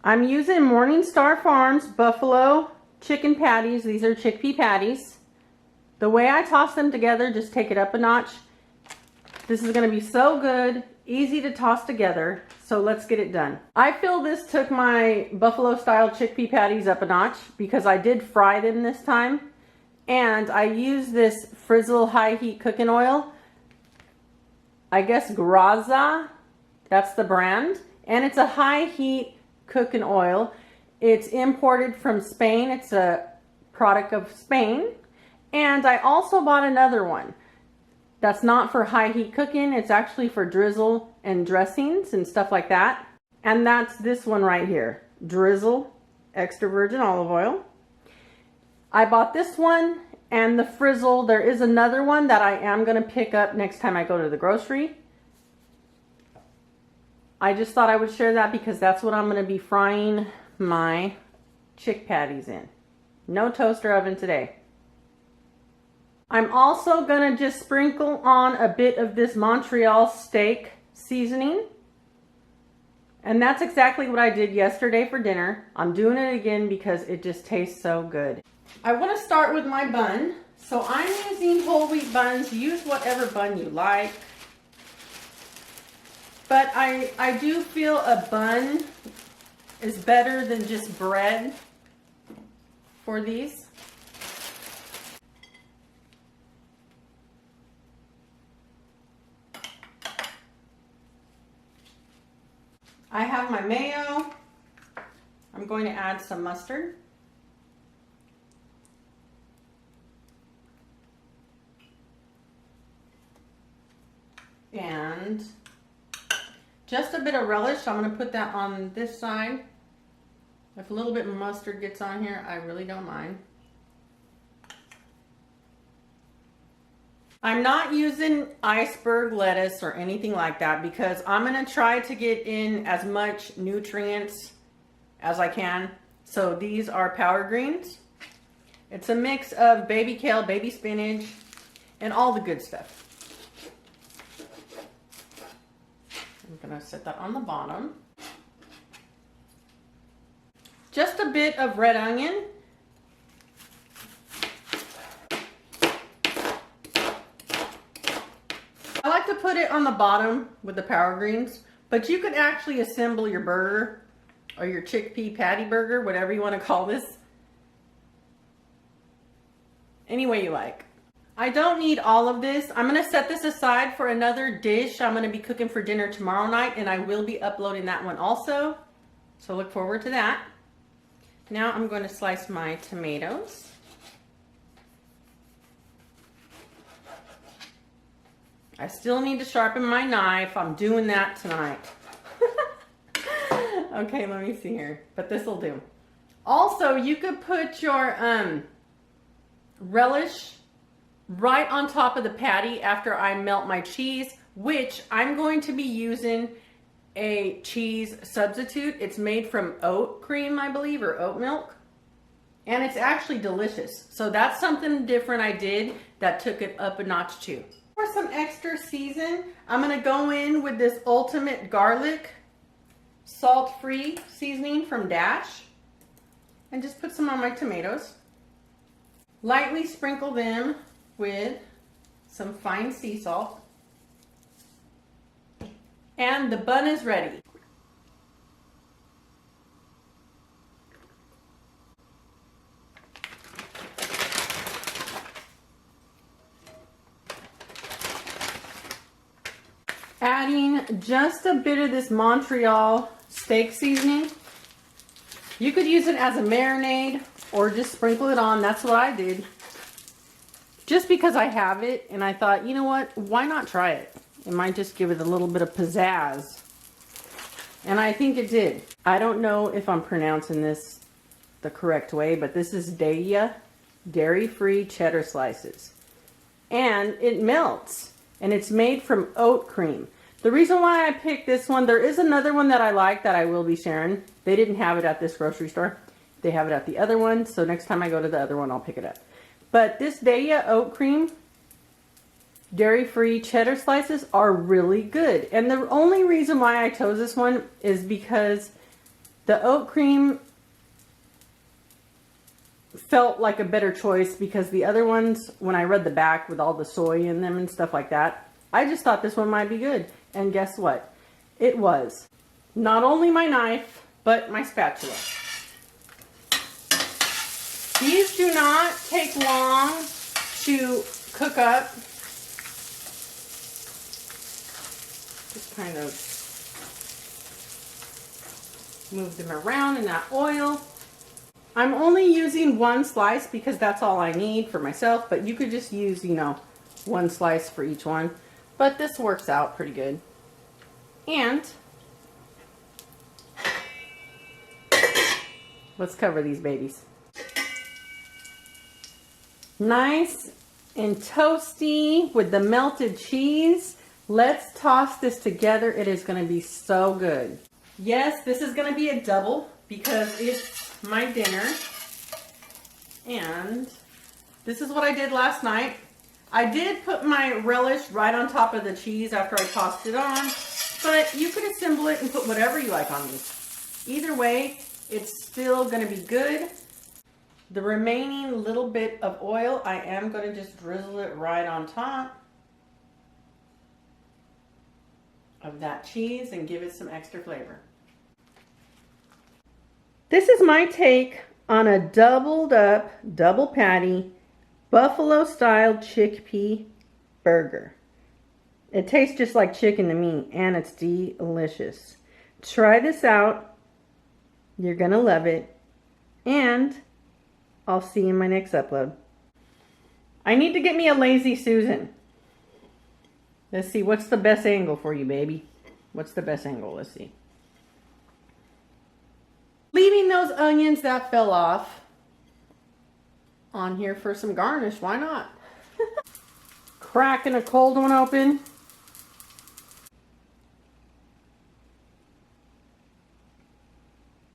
I'm using Morningstar Farms Buffalo chicken patties. These are chickpea patties. The way I toss them together, just take it up a notch. This is going to be so good, easy to toss together. So let's get it done. I feel this took my buffalo style chickpea patties up a notch because I did fry them this time. And I use this Frizzle high heat cooking oil. I guess Graza, that's the brand. And it's a high heat cooking oil. It's imported from Spain. It's a product of Spain. And I also bought another one. That's not for high heat cooking. It's actually for drizzle and dressings and stuff like that. And that's this one right here. Drizzle extra virgin olive oil. I bought this one and the Frizzle. There is another one that I am going to pick up next time I go to the grocery. I just thought I would share that because that's what I'm going to be frying my chick patties in. No toaster oven today. I'm also going to just sprinkle on a bit of this Montreal steak seasoning. And that's exactly what I did yesterday for dinner. I'm doing it again because it just tastes so good. I want to start with my bun. So I'm using whole wheat buns. Use whatever bun you like. But I do feel a bun is better than just bread for these. I have my mayo. I'm going to add some mustard. And just a bit of relish. I'm going to put that on this side. If a little bit of mustard gets on here, I really don't mind. I'm not using iceberg lettuce or anything like that because I'm going to try to get in as much nutrients as I can. So these are power greens. It's a mix of baby kale, baby spinach, and all the good stuff. I'm going to set that on the bottom. Just a bit of red onion. I like to put it on the bottom with the power greens, but you could actually assemble your burger or your chickpea patty burger, whatever you want to call this, any way you like. I don't need all of this. I'm going to set this aside for another dish I'm going to be cooking for dinner tomorrow night, and I will be uploading that one also. So look forward to that. Now I'm going to slice my tomatoes. I still need to sharpen my knife. I'm doing that tonight. Okay, let me see here. But this will do. Also, you could put your relish right on top of the patty after I melt my cheese, which I'm going to be using a cheese substitute. It's made from oat cream, I believe, or oat milk. And it's actually delicious. So that's something different I did that took it up a notch too. For some extra season, I'm going to go in with this ultimate garlic salt-free seasoning from Dash. And just put some on my tomatoes. Lightly sprinkle them with some fine sea salt. And the bun is ready. Adding just a bit of this Montreal steak seasoning. You could use it as a marinade or just sprinkle it on. That's what I did. Just because I have it and I thought, you know what, why not try it? It might just give it a little bit of pizzazz. And I think it did. I don't know if I'm pronouncing this the correct way, but this is Daya dairy-free cheddar slices. And it melts. And it's made from oat cream. The reason why I picked this one, there is another one that I like that I will be sharing. They didn't have it at this grocery store. They have it at the other one. So next time I go to the other one, I'll pick it up. But this Daya oat cream dairy-free cheddar slices are really good. And the only reason why I chose this one is because The oat cream felt like a better choice because the other ones, when I read the back with all the soy in them and stuff like that, I just thought this one might be good. And guess what? It was. Not only my knife, but my spatula. These do not take long to cook up. Just kind of move them around in that oil. I'm only using one slice because that's all I need for myself, but you could just use, you know, one slice for each one. But this works out pretty good. And let's cover these babies. Nice and toasty with the melted cheese. Let's toss this together. It is going to be so good. Yes, this is going to be a double because it's my dinner. And this is what I did last night. I did put my relish right on top of the cheese after I tossed it on, but you could assemble it and put whatever you like on these. Either way, it's still going to be good. The remaining little bit of oil, I am going to just drizzle it right on top of that cheese and give it some extra flavor. This is my take on a doubled up, double patty, buffalo style chickpea burger. It tastes just like chicken to me, and it's delicious. Try this out. You're gonna love it. And I'll see you in my next upload. I need to get me a Lazy Susan. Let's see, what's the best angle for you, baby? What's the best angle? Let's see. Leaving those onions that fell off on here for some garnish. Why not? Cracking a cold one open.